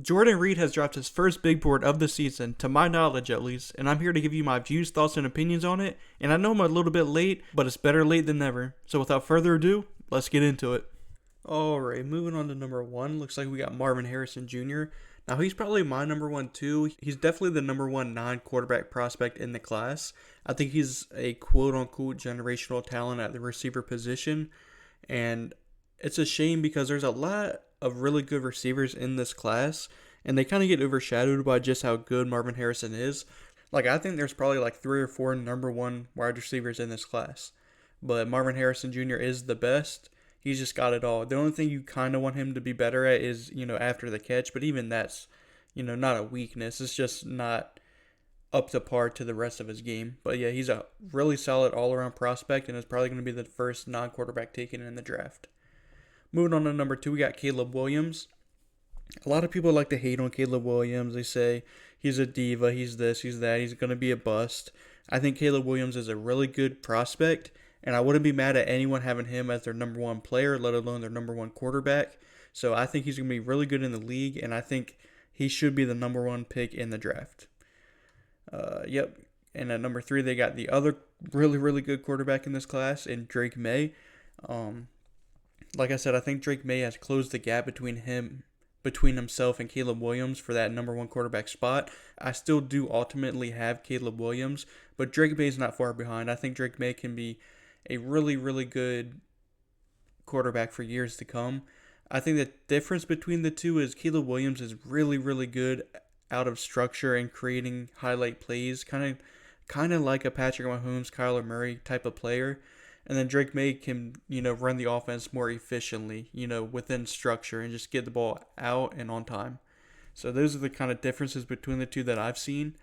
Jordan Reid has dropped his first big board of the season, to my knowledge at least, and I'm here to give you my views, thoughts, and opinions on it. And I know I'm a little bit late, but it's better late than never. So without further ado, let's get into it. Alright, moving on to number one. Looks like we got Marvin Harrison Jr. Now, he's probably my number one too. He's definitely the number one non quarterback prospect in the class. I think he's a quote unquote generational talent at the receiver position. And it's a shame because there's a lot of really good receivers in this class, and they kind of get overshadowed by just how good Marvin Harrison is. Like, I think there's probably like three or four number one wide receivers in this class, but Marvin Harrison Jr. is the best. He's just got it all. The only thing you kind of want him to be better at is, after the catch, but even that's, not a weakness. It's just not up to par to the rest of his game. But yeah, he's a really solid all around prospect and is probably going to be the first non quarterback taken in the draft. Moving on to number two, we got Caleb Williams. A lot of people like to hate on Caleb Williams. They say he's a diva, he's this, he's that, he's going to be a bust. I think Caleb Williams is a really good prospect, and I wouldn't be mad at anyone having him as their number one player, let alone their number one quarterback. So I think he's going to be really good in the league, and I think he should be the number one pick in the draft. Yep. And at number three, they got the other really, really good quarterback in this class, in Drake May. Like I said, I think Drake May has closed the gap between himself and Caleb Williams for that number one quarterback spot. I still do ultimately have Caleb Williams, but Drake May is not far behind. I think Drake May can be a really, really good quarterback for years to come. I think the difference between the two is Caleb Williams is really, really good out of structure and creating highlight plays, kind of like a Patrick Mahomes, Kyler Murray type of player. And then Drake May can, run the offense more efficiently, within structure and just get the ball out and on time. So those are the kind of differences between the two that I've seen.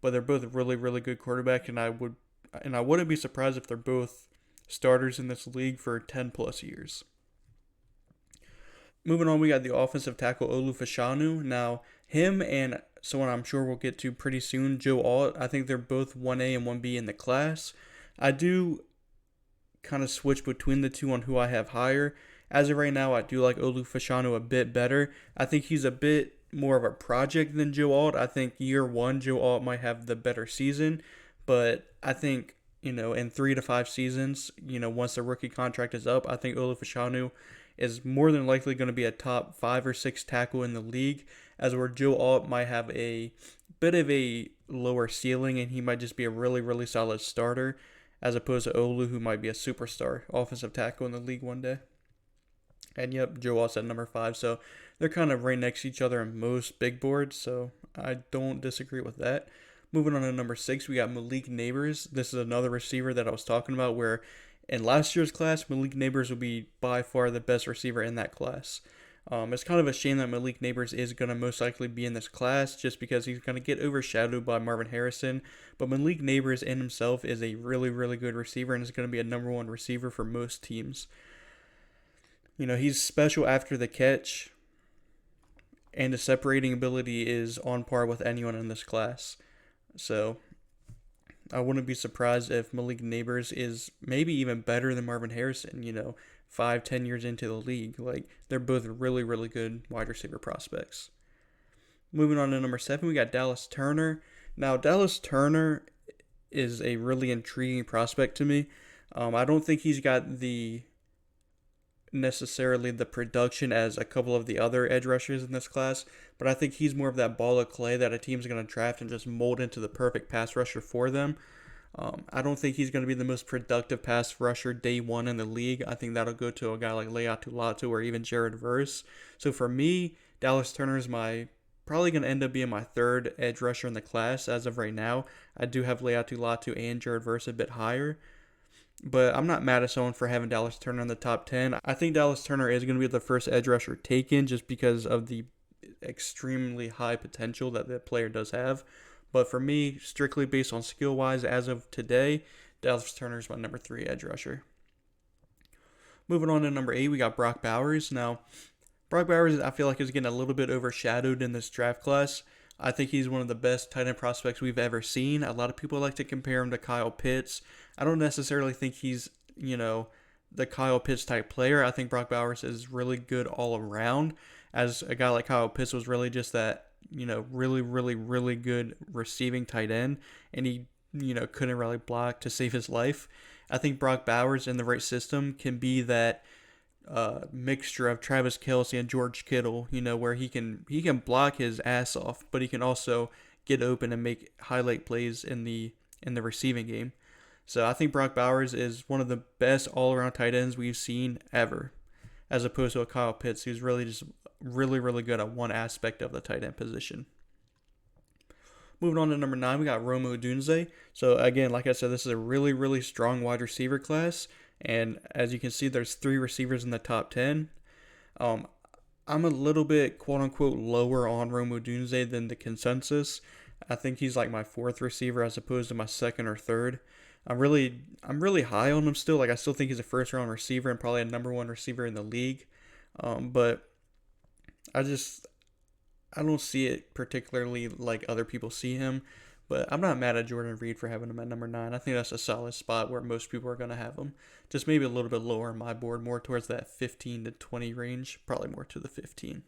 But they're both really, really good quarterback, and I wouldn't be surprised if they're both starters in this league for 10 plus years. Moving on, we got the offensive tackle Olu Fashanu. Now, him and someone I'm sure we'll get to pretty soon, Joe Alt, I think they're both 1A and 1B in the class. I do kind of switch between the two on who I have higher. As of right now, I do like Olu Fashanu a bit better. I think he's a bit more of a project than Joe Alt. I think year one, Joe Alt might have the better season, but I think, in 3 to 5 seasons, once the rookie contract is up, I think Olu Fashanu is more than likely going to be a top 5 or 6 tackle in the league, as where Joe Alt might have a bit of a lower ceiling and he might just be a really, really solid starter, as opposed to Olu, who might be a superstar offensive tackle in the league one day. And yep, Joe Alt's at number 5, so they're kind of right next to each other in most big boards, so I don't disagree with that. Moving on to number 6, we got Malik Neighbors. This is another receiver that I was talking about, where in last year's class, Malik Neighbors will be by far the best receiver in that class. It's kind of a shame that Malik Neighbors is going to most likely be in this class just because he's going to get overshadowed by Marvin Harrison. But Malik Neighbors in himself is a really, really good receiver and is going to be a number one receiver for most teams. He's special after the catch, and his separating ability is on par with anyone in this class. So I wouldn't be surprised if Malik Neighbors is maybe even better than Marvin Harrison, 5-10 years into the league. Like, they're both really, really good wide receiver prospects. Moving on to number 7, we got Dallas Turner. Now, Dallas Turner is a really intriguing prospect to me. I don't think he's got necessarily the production as a couple of the other edge rushers in this class, but I think he's more of that ball of clay that a team's going to draft and just mold into the perfect pass rusher for them. I don't think he's going to be the most productive pass rusher day one in the league. I think that'll go to a guy like Leatu Latu or even Jared Verse. So for me, Dallas Turner is probably going to end up being my third edge rusher in the class as of right now. I do have Leatu Latu and Jared Verse a bit higher, but I'm not mad at someone for having Dallas Turner in the top 10. I think Dallas Turner is going to be the first edge rusher taken just because of the extremely high potential that the player does have. But for me, strictly based on skill-wise, as of today, Dallas Turner is my number 3 edge rusher. Moving on to number 8, we got Brock Bowers. Now, Brock Bowers, I feel like, is getting a little bit overshadowed in this draft class. I think he's one of the best tight end prospects we've ever seen. A lot of people like to compare him to Kyle Pitts. I don't necessarily think he's, the Kyle Pitts type player. I think Brock Bowers is really good all around. as a guy like Kyle Pitts was really just that, really, really, really good receiving tight end, and he, couldn't really block to save his life. I think Brock Bowers in the right system can be that mixture of Travis Kelce and George Kittle, where he can block his ass off, but he can also get open and make highlight plays in the receiving game. So I think Brock Bowers is one of the best all-around tight ends we've seen ever, as opposed to a Kyle Pitts who's really just really, really good at one aspect of the tight end position. Moving on to number 9, we got Rome Odunze. So again, like I said, this is a really, really strong wide receiver class. And as you can see, there's 3 receivers in the top 10. I'm a little bit, quote-unquote, lower on Rome Odunze than the consensus. I think he's like my 4th receiver as opposed to my 2nd or 3rd. I'm really high on him still. Like, I still think he's a first-round receiver and probably a number 1 receiver in the league. But I don't see it particularly like other people see him, but I'm not mad at Jordan Reid for having him at number 9. I think that's a solid spot where most people are going to have him. Just maybe a little bit lower on my board, more towards that 15 to 20 range, probably more to the 15.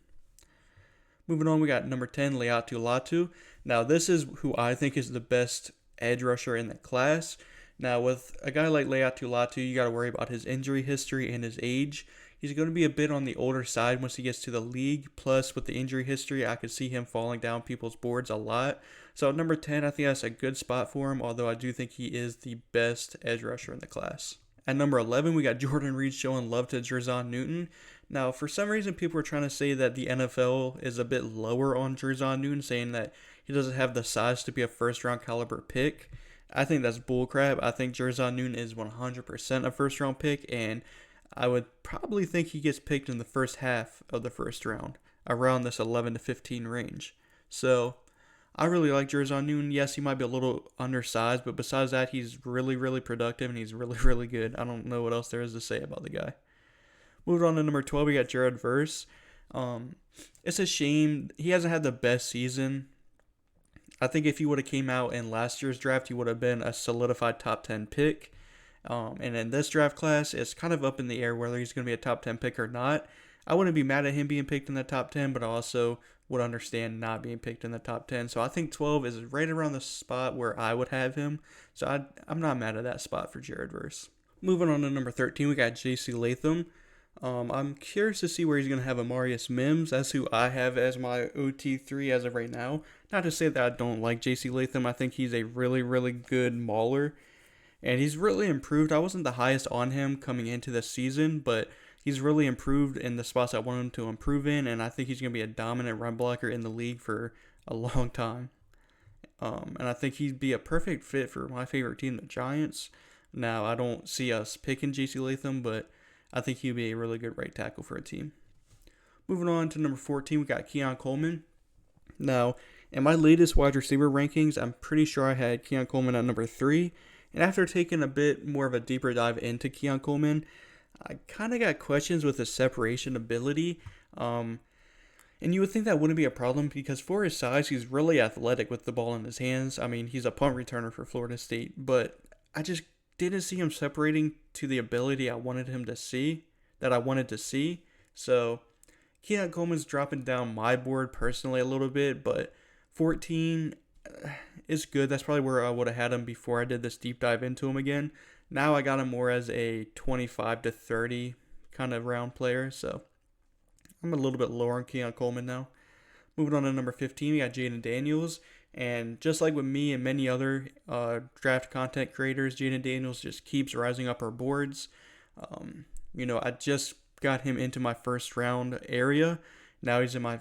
Moving on, we got number 10, Leatu Latu. Now, this is who I think is the best edge rusher in the class. Now, with a guy like Leatu Latu, you got to worry about his injury history and his age. He's going to be a bit on the older side once he gets to the league. Plus, with the injury history, I could see him falling down people's boards a lot. So, at number 10, I think that's a good spot for him, although I do think he is the best edge rusher in the class. At number 11, we got Jordan Reid showing love to Jerzon Newton. Now, for some reason, people are trying to say that the NFL is a bit lower on Jerzon Newton, saying that he doesn't have the size to be a first-round caliber pick. I think that's bullcrap. I think Jerzon Newton is 100% a first-round pick, and I would probably think he gets picked in the first half of the first round, around this 11 to 15 range. So, I really like Jerzon Newton. Yes, he might be a little undersized, but besides that, he's really, really productive, and he's really, really good. I don't know what else there is to say about the guy. Moving on to number 12, we got Jared Verse. It's a shame he hasn't had the best season. I think if he would have came out in last year's draft, he would have been a solidified top 10 pick. And in this draft class, it's kind of up in the air whether he's going to be a top 10 pick or not. I wouldn't be mad at him being picked in the top 10, but I also would understand not being picked in the top 10. So I think 12 is right around the spot where I would have him. So I'm not mad at that spot for Jared Verse. Moving on to number 13, we got J.C. Latham. I'm curious to see where he's going to have Amarius Mims. That's who I have as my OT3 as of right now. Not to say that I don't like J.C. Latham. I think he's a really, really good mauler. And he's really improved. I wasn't the highest on him coming into this season, but he's really improved in the spots I want him to improve in. And I think he's going to be a dominant run blocker in the league for a long time. And I think he'd be a perfect fit for my favorite team, the Giants. Now, I don't see us picking J.C. Latham, but I think he'd be a really good right tackle for a team. Moving on to number 14, we got Keon Coleman. Now, in my latest wide receiver rankings, I'm pretty sure I had Keon Coleman at number 3. And after taking a bit more of a deeper dive into Keon Coleman, I kind of got questions with his separation ability. And you would think that wouldn't be a problem because for his size, he's really athletic with the ball in his hands. I mean, he's a punt returner for Florida State, but I just didn't see him separating to the ability I wanted him to see, that I wanted to see. So Keon Coleman's dropping down my board personally a little bit, but 14 is good. That's probably where I would have had him before I did this deep dive into him again. Now I got him more as a 25 to 30 kind of round player, so I'm a little bit lower on Keon Coleman now. Moving on to number 15, we got Jaden Daniels. And just like with me and many other draft content creators, Jaden Daniels just keeps rising up our boards. I just got him into my first round area. Now he's in my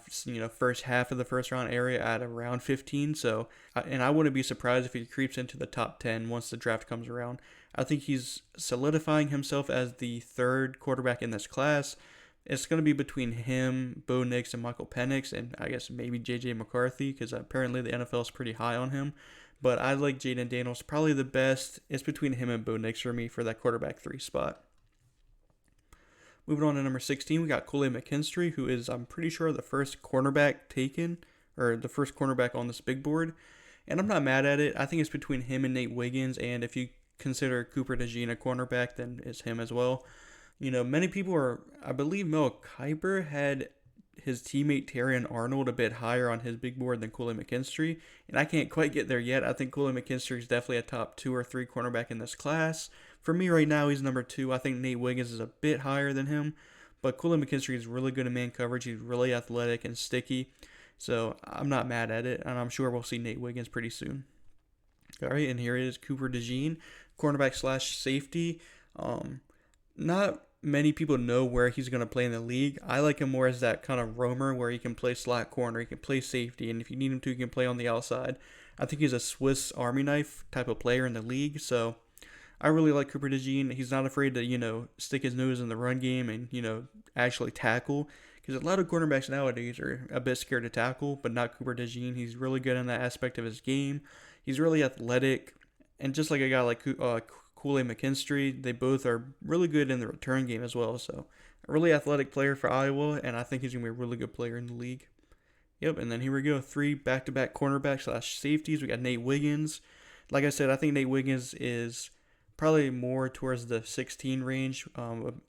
first half of the first round area at around 15. So, and I wouldn't be surprised if he creeps into the top 10 once the draft comes around. I think he's solidifying himself as the 3rd quarterback in this class. It's going to be between him, Bo Nix, and Michael Penix, and I guess maybe J.J. McCarthy, because apparently the NFL is pretty high on him. But I like Jaden Daniels probably the best. It's between him and Bo Nix for me for that quarterback 3 spot. Moving on to number 16, we got Kool-Aid McKinstry, who is, I'm pretty sure, the first cornerback taken, or the first cornerback on this big board. And I'm not mad at it. I think it's between him and Nate Wiggins, and if you consider Cooper DeJean a cornerback, then it's him as well. Many people I believe Mel Kiper had his teammate Terrion Arnold a bit higher on his big board than Kool-Aid McKinstry, and I can't quite get there yet. I think Kool-Aid McKinstry is definitely a top 2 or 3 cornerback in this class. For me right now, he's number 2. I think Nate Wiggins is a bit higher than him, but Kool-Aid McKinstry is really good in man coverage. He's really athletic and sticky, so I'm not mad at it, and I'm sure we'll see Nate Wiggins pretty soon. All right, and here is Cooper DeJean, cornerback slash safety. Not many people know where he's going to play in the league. I like him more as that kind of roamer where he can play slot corner, he can play safety, and if you need him to, he can play on the outside. I think he's a Swiss Army knife type of player in the league, so I really like Cooper DeJean. He's not afraid to, stick his nose in the run game and, actually tackle. Because a lot of cornerbacks nowadays are a bit scared to tackle, but not Cooper DeJean. He's really good in that aspect of his game. He's really athletic. And just like a guy like Kool-Aid McKinstry, they both are really good in the return game as well. So, a really athletic player for Iowa, and I think he's going to be a really good player in the league. Yep, and then here we go. 3 back-to-back cornerbacks slash safeties. We got Nate Wiggins. Like I said, I think Nate Wiggins is probably more towards the 16 range,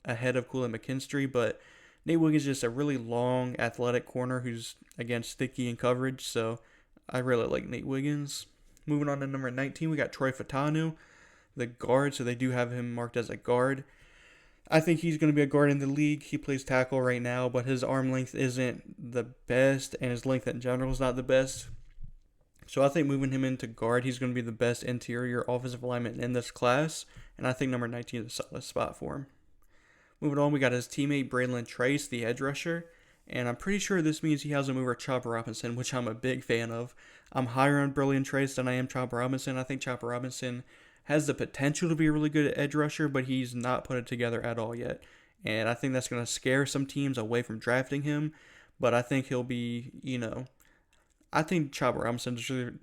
ahead of Kool-Aid McKinstry, but Nate Wiggins is just a really long, athletic corner who's, again, sticky in coverage, so I really like Nate Wiggins. Moving on to number 19, we got Troy Fautanu, the guard, so they do have him marked as a guard. I think he's going to be a guard in the league. He plays tackle right now, but his arm length isn't the best, and his length in general is not the best. So I think moving him into guard, he's going to be the best interior offensive lineman in this class, and I think number 19 is a solid spot for him. Moving on, we got his teammate Braylon Trice, the edge rusher, and I'm pretty sure this means he has him over Chopper Robinson, which I'm a big fan of. I'm higher on Braylon Trice than I am Chopper Robinson. I think Chopper Robinson has the potential to be a really good edge rusher, but he's not put it together at all yet, and I think that's going to scare some teams away from drafting him, but I think he'll be, I think Chopper Robinson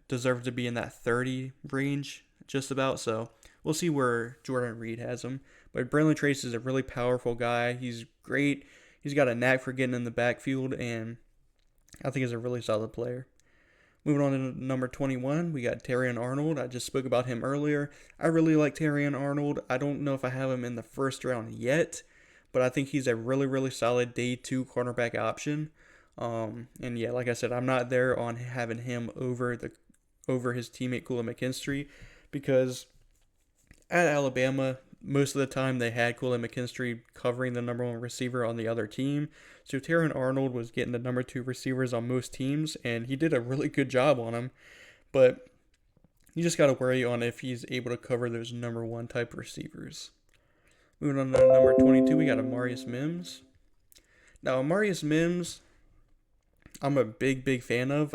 deserves to be in that 30 range, just about, so we'll see where Jordan Reid has him. But Braylon Trice is a really powerful guy. He's great. He's got a knack for getting in the backfield, and I think he's a really solid player. Moving on to number 21, we got Terrion Arnold. I just spoke about him earlier. I really like Terrion Arnold. I don't know if I have him in the first round yet, but I think he's a really, really solid day 2 cornerback option. And yeah, like I said, I'm not there on having him over his teammate Kool-Aid McKinstry, because at Alabama, most of the time they had Kool-Aid McKinstry covering the number 1 receiver on the other team. So Terrion Arnold was getting the number 2 receivers on most teams, and he did a really good job on them. But you just got to worry on if he's able to cover those number 1 type receivers. Moving on to number 22, we got Amarius Mims. Now, Amarius Mims, I'm a big fan of.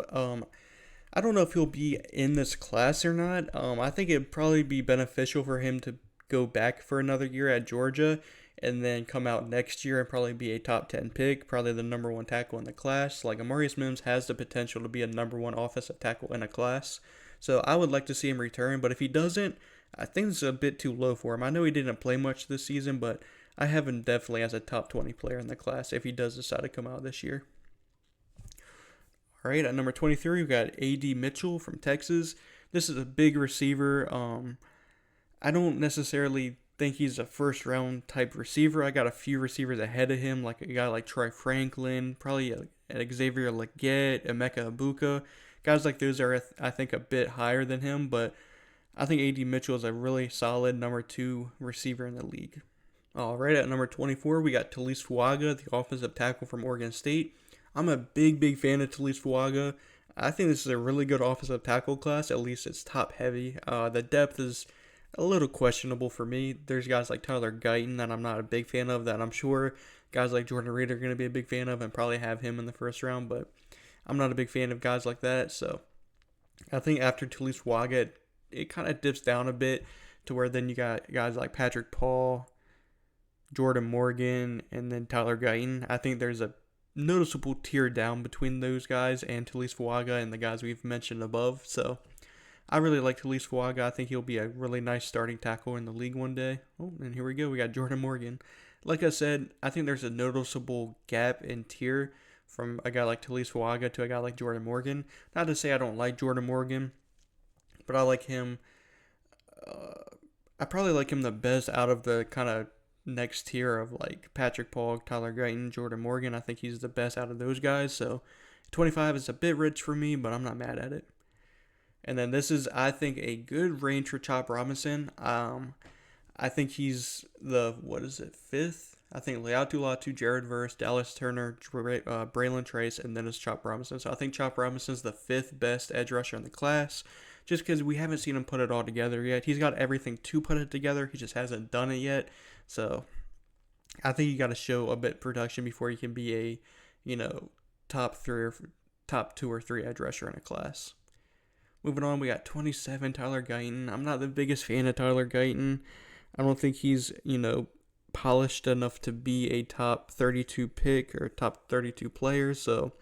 I don't know if he'll be in this class or not. I think it'd probably be beneficial for him to go back for another year at Georgia and then come out next year and probably be a top 10 pick, probably the number 1 tackle in the class. Like, Amarius Mims has the potential to be a number 1 offensive tackle in a class. So I would like to see him return, but if he doesn't, I think it's a bit too low for him. I know he didn't play much this season, but I have him definitely as a top 20 player in the class if he does decide to come out this year. All right, at number 23, we've got A.D. Mitchell from Texas. This is a big receiver. I don't necessarily think he's a first-round type receiver. I got a few receivers ahead of him, like a guy like Troy Franklin, probably Xavier Legette, Emeka Ibuka. Guys like those are, I think, a bit higher than him, but I think A.D. Mitchell is a really solid number 2 receiver in the league. All right, at number 24, we got Talise Fuaga, the offensive tackle from Oregon State. I'm a big fan of Talise Fuaga. I think this is a really good offensive tackle class. At least it's top heavy. The depth is a little questionable for me. There's guys like Tyler Guyton that I'm not a big fan of, that I'm sure guys like Jordan Reid are going to be a big fan of and probably have him in the first round, but I'm not a big fan of guys like that. So I think after Talise Fuaga, it kind of dips down a bit to where then you got guys like Patrick Paul, Jordan Morgan, and then Tyler Guyton. I think there's a noticeable tier down between those guys and Talise Fuaga and the guys we've mentioned above. So I really like Talise Fuaga. I think he'll be a really nice starting tackle in the league one day. Oh, and here we go. We got Jordan Morgan. Like I said, I think there's a noticeable gap in tier from a guy like Talise Fuaga to a guy like Jordan Morgan. Not to say I don't like Jordan Morgan, but I like him. I probably like him the best out of the kind of next tier of like Patrick Paul, Tyler Guyton, Jordan Morgan. I think he's the best out of those guys. So 25 is a bit rich for me, but I'm not mad at it. And then this is, I think, a good range for Chop Robinson. I think he's the, what is it, fifth? I think Leatu Latu, Jared Verse, Dallas Turner, Braylon Trace, and then it's Chop Robinson. So I think Chop Robinson's the fifth best edge rusher in the class, just because we haven't seen him put it all together yet. He's got everything to put it together. He just hasn't done it yet. So I think you got to show a bit production before you can be a, top two or three edge rusher in a class. Moving on, we got 27, Tyler Guyton. I'm not the biggest fan of Tyler Guyton. I don't think he's, polished enough to be a top 32 pick or top 32 player, so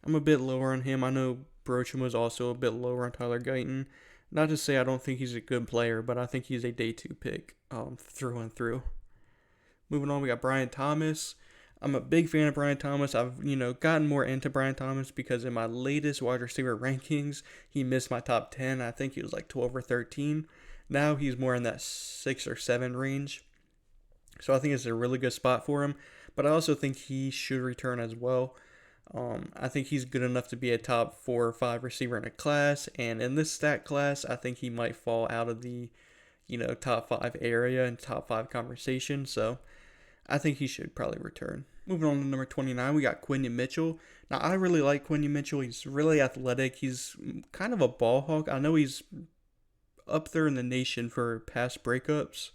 I'm a bit lower on him. I know Brocham was also a bit lower on Tyler Guyton. Not to say I don't think he's a good player, but I think he's a day 2 pick through and through. Moving on, we got Brian Thomas. I'm a big fan of Brian Thomas. I've, gotten more into Brian Thomas because in my latest wide receiver rankings, he missed my top 10. I think he was like 12 or 13. Now he's more in that 6 or 7 range. So I think it's a really good spot for him. But I also think he should return as well. I think he's good enough to be a top 4 or 5 receiver in a class. And in this stat class, I think he might fall out of the, top 5 area and top 5 conversation. So I think he should probably return. Moving on to number 29, we got Quinyon Mitchell. Now, I really like Quinyon Mitchell. He's really athletic. He's kind of a ball hawk. I know he's up there in the nation for pass breakups.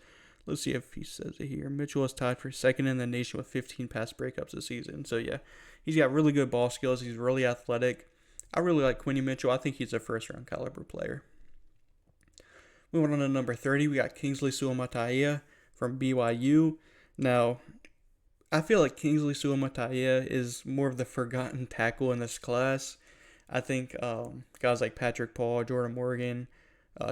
Let's see if he says it here. Mitchell is tied for second in the nation with 15 pass breakups this season. So, yeah, he's got really good ball skills. He's really athletic. I really like Quinyon Mitchell. I think he's a first-round caliber player. Moving on to number 30, we got Kingsley Suamataia from BYU. Now, I feel like Kingsley Suamataia is more of the forgotten tackle in this class. I think guys like Patrick Paul, Jordan Morgan,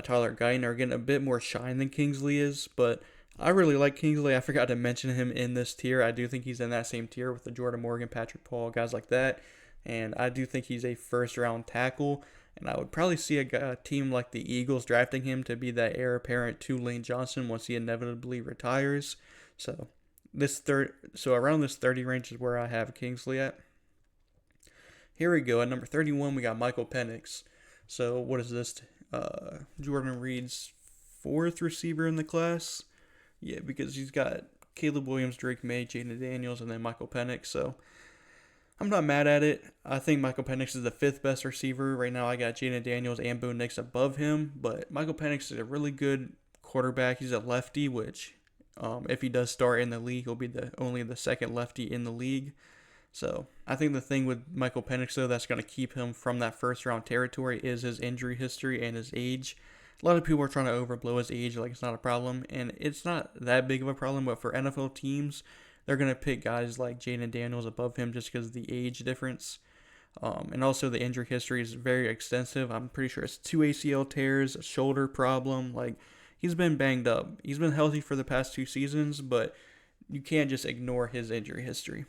Tyler Guyton are getting a bit more shine than Kingsley is, but I really like Kingsley. I forgot to mention him in this tier. I do think he's in that same tier with the Jordan Morgan, Patrick Paul, guys like that. And I do think he's a first-round tackle. And I would probably see a team like the Eagles drafting him to be that heir apparent to Lane Johnson once he inevitably retires. So around this 30 range is where I have Kingsley at. Here we go. At number 31, we got Michael Penix. So what is this? Jordan Reid's 4th receiver in the class. Yeah, because he's got Caleb Williams, Drake May, Jaden Daniels, and then Michael Penix. So I'm not mad at it. I think Michael Penix is the 5th best receiver. Right now I got Jaden Daniels and Bo Nix above him. But Michael Penix is a really good quarterback. He's a lefty, which if he does start in the league, he'll be only the 2nd lefty in the league. So I think the thing with Michael Penix, though, that's going to keep him from that first-round territory is his injury history and his age. A lot of people are trying to overblow his age like it's not a problem, and it's not that big of a problem, but for NFL teams, they're going to pick guys like Jaden Daniels above him just because of the age difference. And also the injury history is very extensive. I'm pretty sure it's 2 ACL tears, a shoulder problem. Like, he's been banged up. He's been healthy for the past 2 seasons, but you can't just ignore his injury history.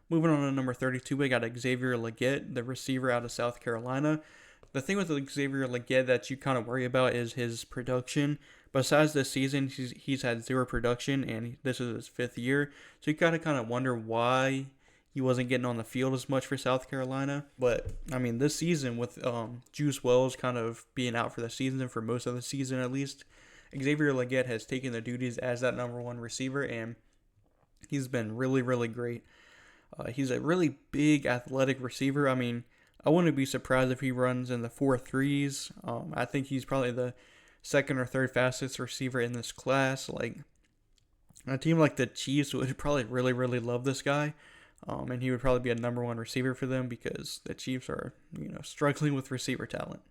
Moving on to number 32, we got Xavier Legette, the receiver out of South Carolina. The thing with Xavier Legette that you kind of worry about is his production. Besides this season, he's had 0 production, and this is his 5th year. So you kind of wonder why he wasn't getting on the field as much for South Carolina. But, I mean, this season with Juice Wells kind of being out for the season, and for most of the season at least, Xavier Legette has taken the duties as that number 1 receiver, and he's been really, really great. He's a really big athletic receiver. I mean, I wouldn't be surprised if he runs in the 4.3s. I think he's probably the 2nd or 3rd fastest receiver in this class. Like, a team like the Chiefs would probably really, really love this guy. And he would probably be a number 1 receiver for them because the Chiefs are, struggling with receiver talent.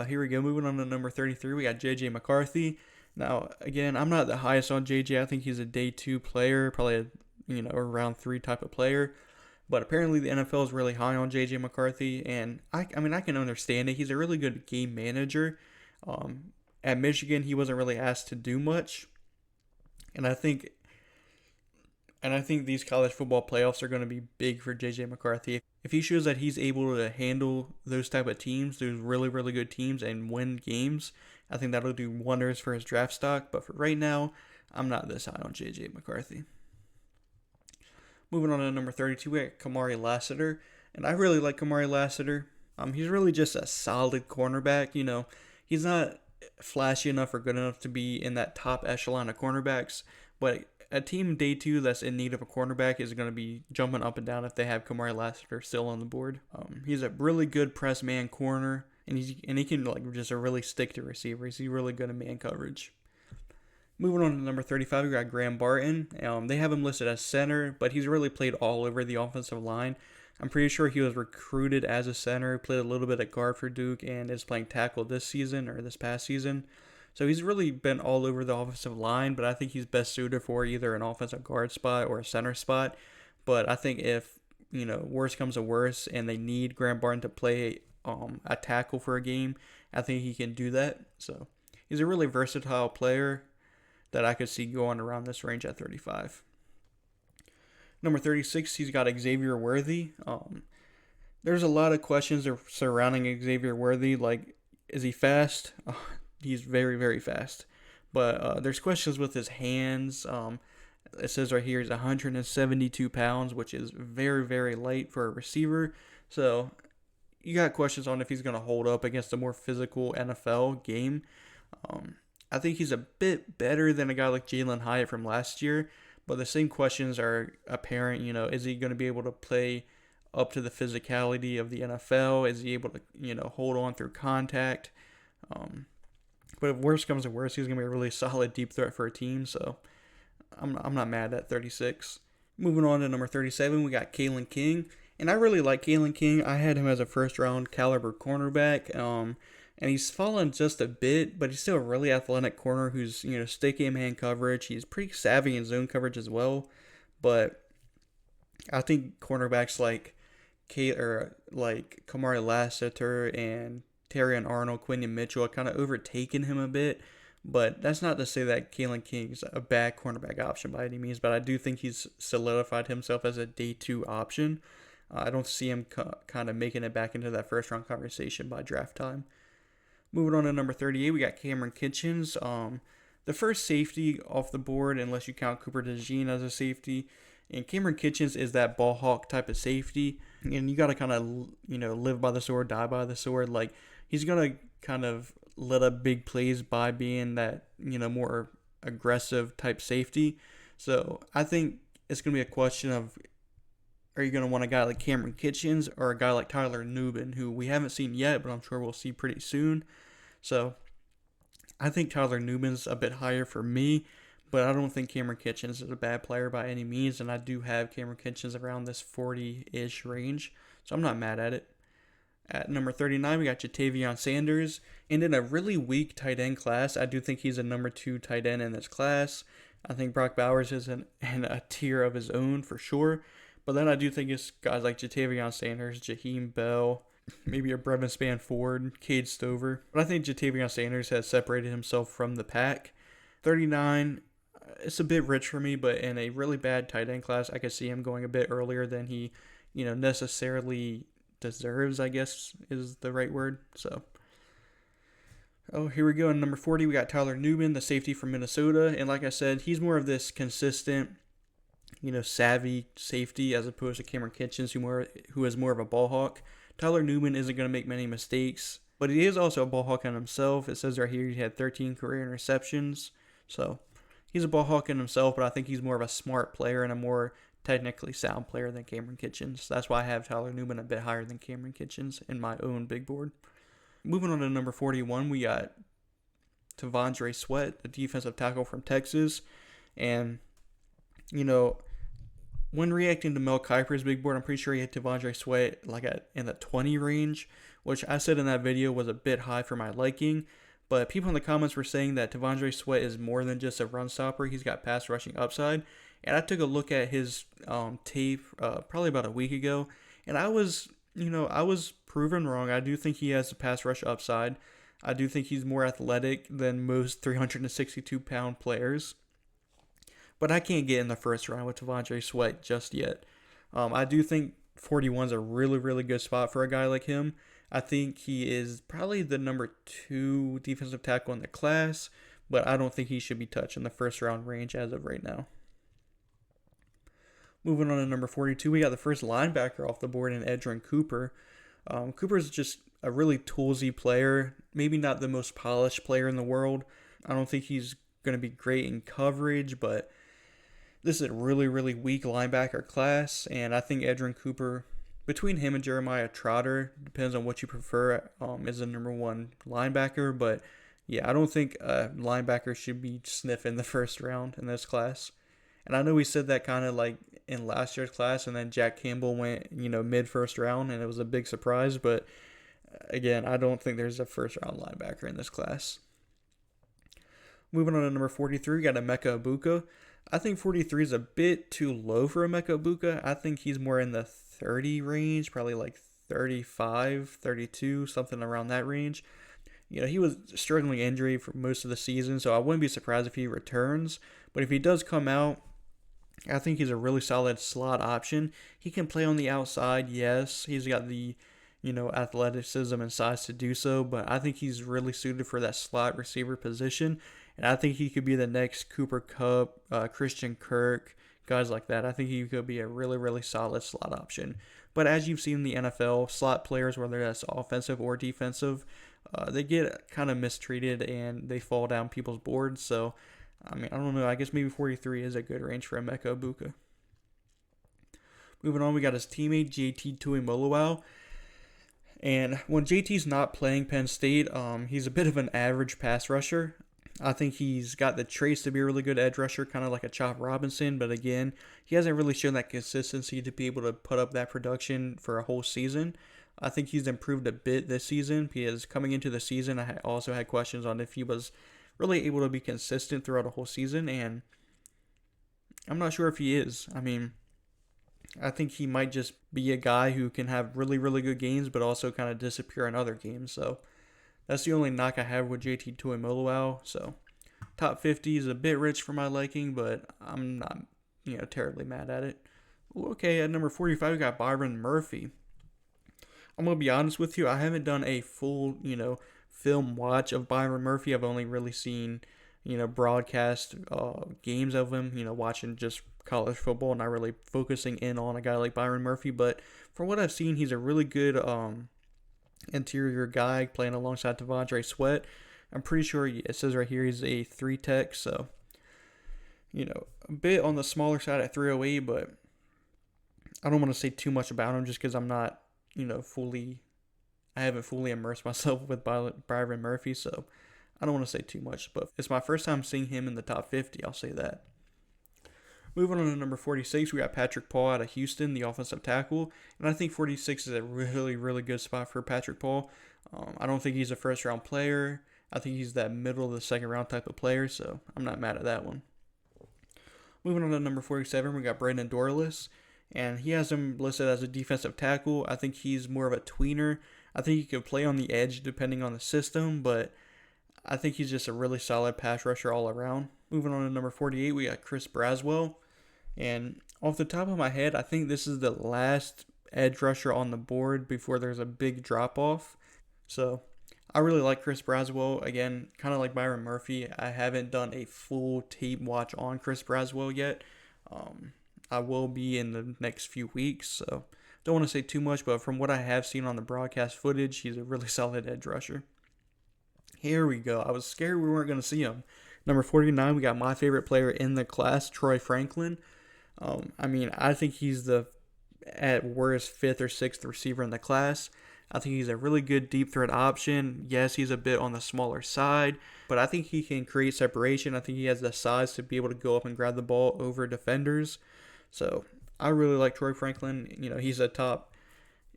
Here we go. Moving on to number 33, we got J.J. McCarthy. Now, again, I'm not the highest on J.J. I think he's a day 2 player, probably a or round 3 type of player. But apparently the NFL is really high on J.J. McCarthy, and I can understand it. He's a really good game manager. At Michigan, he wasn't really asked to do much. And I think these college football playoffs are going to be big for J.J. McCarthy. If he shows that he's able to handle those type of teams, those really, really good teams, and win games, I think that'll do wonders for his draft stock. But for right now, I'm not this high on J.J. McCarthy. Moving on to number 32, we got Kamari Lassiter. And I really like Kamari Lassiter. He's really just a solid cornerback. He's not flashy enough or good enough to be in that top echelon of cornerbacks. But a team day 2 that's in need of a cornerback is going to be jumping up and down if they have Kamari Lassiter still on the board. He's a really good press man corner. And he can just really stick to receivers. He's really good at man coverage. Moving on to number 35, we got Graham Barton. They have him listed as center, but he's really played all over the offensive line. I'm pretty sure he was recruited as a center, played a little bit at guard for Duke, and is playing tackle this past season. So he's really been all over the offensive line, but I think he's best suited for either an offensive guard spot or a center spot. But I think if, worse comes to worse and they need Graham Barton to play a tackle for a game, I think he can do that. So he's a really versatile player that I could see going around this range at 35. Number 36, he's got Xavier Worthy. There's a lot of questions surrounding Xavier Worthy. Like, is he fast? He's very, very fast. But there's questions with his hands. It says right here he's 172 pounds, which is very, very light for a receiver. So you got questions on if he's going to hold up against a more physical NFL game. I think he's a bit better than a guy like Jalen Hyatt from last year, but the same questions are apparent. Is he going to be able to play up to the physicality of the NFL? Is he able to, hold on through contact? But if worse comes to worse, he's going to be a really solid deep threat for a team, so I'm not mad at 36. Moving on to number 37, we got Kalen King. And I really like Kalen King. I had him as a first-round caliber cornerback, and he's fallen just a bit, but he's still a really athletic corner who's, sticky in man coverage. He's pretty savvy in zone coverage as well, but I think cornerbacks like Kamari Lassiter and Terrion Arnold, Quinion Mitchell, kind of overtaken him a bit. But that's not to say that Kalen King's a bad cornerback option by any means, but I do think he's solidified himself as a day 2 option. I don't see him kind of making it back into that first round conversation by draft time. Moving on to number 38, we got Cameron Kitchens. The first safety off the board, unless you count Cooper DeJean as a safety. And Cameron Kitchens is that ball hawk type of safety. And you got to kind of, live by the sword, die by the sword. Like, he's going to kind of let up big plays by being that, more aggressive type safety. So I think it's going to be a question of, are you going to want a guy like Cameron Kitchens or a guy like Tyler Nubin, who we haven't seen yet, but I'm sure we'll see pretty soon. So I think Tyler Nubin's a bit higher for me, but I don't think Cameron Kitchens is a bad player by any means, and I do have Cameron Kitchens around this 40-ish range, so I'm not mad at it. At number 39, we got Jatavion Sanders, and in a really weak tight end class, I do think he's a number 2 tight end in this class. I think Brock Bowers is in a tier of his own for sure. But then I do think it's guys like Jatavion Sanders, Jaheim Bell, maybe a Brevin Spann-Ford, Cade Stover. But I think Jatavion Sanders has separated himself from the pack. 39, it's a bit rich for me, but in a really bad tight end class, I could see him going a bit earlier than he, necessarily deserves, I guess is the right word. So, here we go. In number 40, we got Tyler Nubin, the safety from Minnesota. And like I said, he's more of this consistent, savvy safety as opposed to Cameron Kitchens, who is more of a ball hawk. Tyler Nubin isn't going to make many mistakes, but he is also a ball hawk on himself. It says right here he had 13 career interceptions. So he's a ball hawk in himself, but I think he's more of a smart player and a more technically sound player than Cameron Kitchens. That's why I have Tyler Nubin a bit higher than Cameron Kitchens in my own big board. Moving on to number 41, we got T'Vondre Sweat, the defensive tackle from Texas. And, when reacting to Mel Kiper's big board, I'm pretty sure he had T'Vondre Sweat in the 20 range, which I said in that video was a bit high for my liking. But people in the comments were saying that T'Vondre Sweat is more than just a run stopper. He's got pass rushing upside. And I took a look at his tape probably about a week ago, and I was proven wrong. I do think he has a pass rush upside. I do think he's more athletic than most 362-pound players. But I can't get in the first round with T'Vondre Sweat just yet. I do think 41 is a really, really good spot for a guy like him. I think he is probably the number 2 defensive tackle in the class, but I don't think he should be touched in the first round range as of right now. Moving on to number 42, we got the first linebacker off the board in Edgerrin Cooper. Cooper's just a really toolsy player, maybe not the most polished player in the world. I don't think he's going to be great in coverage, but this is a really, really weak linebacker class, and I think Edgerrin Cooper, between him and Jeremiah Trotter, depends on what you prefer, is the number one linebacker, but yeah, I don't think a linebacker should be sniffing the first round in this class. And I know we said that kind of like in last year's class, and then Jack Campbell went, mid first round, and it was a big surprise. But again, I don't think there's a first round linebacker in this class. Moving on to number 43, we got Emeka Egbuka. I think 43 is a bit too low for Emeka Egbuka. I think he's more in the 30 range, probably like 35, 32, something around that range. He was struggling injury for most of the season, so I wouldn't be surprised if he returns. But if he does come out, I think he's a really solid slot option. He can play on the outside, yes. He's got the, athleticism and size to do so, but I think he's really suited for that slot receiver position. And I think he could be the next Cooper Kupp, Christian Kirk, guys like that. I think he could be a really, really solid slot option. But as you've seen in the NFL, slot players, whether that's offensive or defensive, they get kind of mistreated and they fall down people's boards. So, I don't know. I guess maybe 43 is a good range for Emeka Egbuka. Moving on, we got his teammate, JT Tuimoloau. And when JT's not playing Penn State, he's a bit of an average pass rusher. I think he's got the traits to be a really good edge rusher, kind of like a Chop Robinson. But again, he hasn't really shown that consistency to be able to put up that production for a whole season. I think he's improved a bit this season because coming into the season, I also had questions on if he was really able to be consistent throughout a whole season, and I'm not sure if he is. I think he might just be a guy who can have really, really good games, but also kind of disappear in other games. So that's the only knock I have with JT Tuimoloau. So top 50 is a bit rich for my liking, but I'm not, terribly mad at it. Okay, at number 45, we got Byron Murphy. I'm going to be honest with you. I haven't done a full, film watch of Byron Murphy. I've only really seen, broadcast games of him, watching just college football, not really focusing in on a guy like Byron Murphy. But from what I've seen, he's a really good interior guy playing alongside Devondre Sweat. I'm pretty sure it says right here he's a 3 tech, so, a bit on the smaller side at 308, but I don't want to say too much about him just because I'm not, I haven't fully immersed myself with Byron Murphy, so I don't want to say too much, but it's my first time seeing him in the top 50, I'll say that. Moving on to number 46, we got Patrick Paul out of Houston, the offensive tackle, and I think 46 is a really, really good spot for Patrick Paul. I don't think he's a first-round player. I think he's that middle of the second-round type of player, so I'm not mad at that one. Moving on to number 47, we got Brandon Dorlus, and he has him listed as a defensive tackle. I think he's more of a tweener. I think he could play on the edge depending on the system, but I think he's just a really solid pass rusher all around. Moving on to number 48, we got Chris Braswell. And off the top of my head, I think this is the last edge rusher on the board before there's a big drop-off. So I really like Chris Braswell. Again, kind of like Byron Murphy, I haven't done a full tape watch on Chris Braswell yet. I will be in the next few weeks, so don't want to say too much, but from what I have seen on the broadcast footage, he's a really solid edge rusher. Here we go. I was scared we weren't going to see him. Number 49, we got my favorite player in the class, Troy Franklin. I think he's the, at worst, 5th or 6th receiver in the class. I think he's a really good deep threat option. Yes, he's a bit on the smaller side, but I think he can create separation. I think he has the size to be able to go up and grab the ball over defenders. So I really like Troy Franklin. He's a top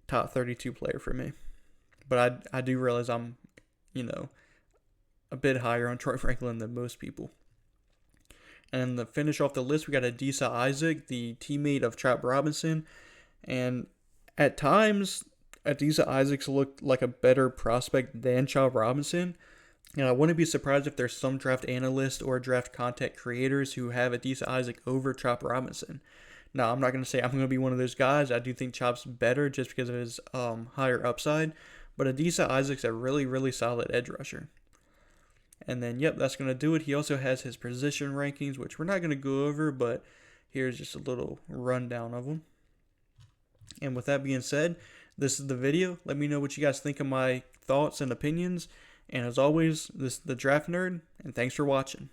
32 player for me. But I do realize I'm, a bit higher on Troy Franklin than most people. And to finish off the list, we got Adisa Isaac, the teammate of Chop Robinson. And at times, Adisa Isaac looked like a better prospect than Chop Robinson. And I wouldn't be surprised if there's some draft analysts or draft content creators who have Adisa Isaac over Chop Robinson. Now, I'm not going to say I'm going to be one of those guys. I do think Chop's better just because of his higher upside. But Adisa Isaac's a really, really solid edge rusher. And then, yep, that's going to do it. He also has his position rankings, which we're not going to go over, but here's just a little rundown of them. And with that being said, this is the video. Let me know what you guys think of my thoughts and opinions. And as always, this is the Draft Nerd, and thanks for watching.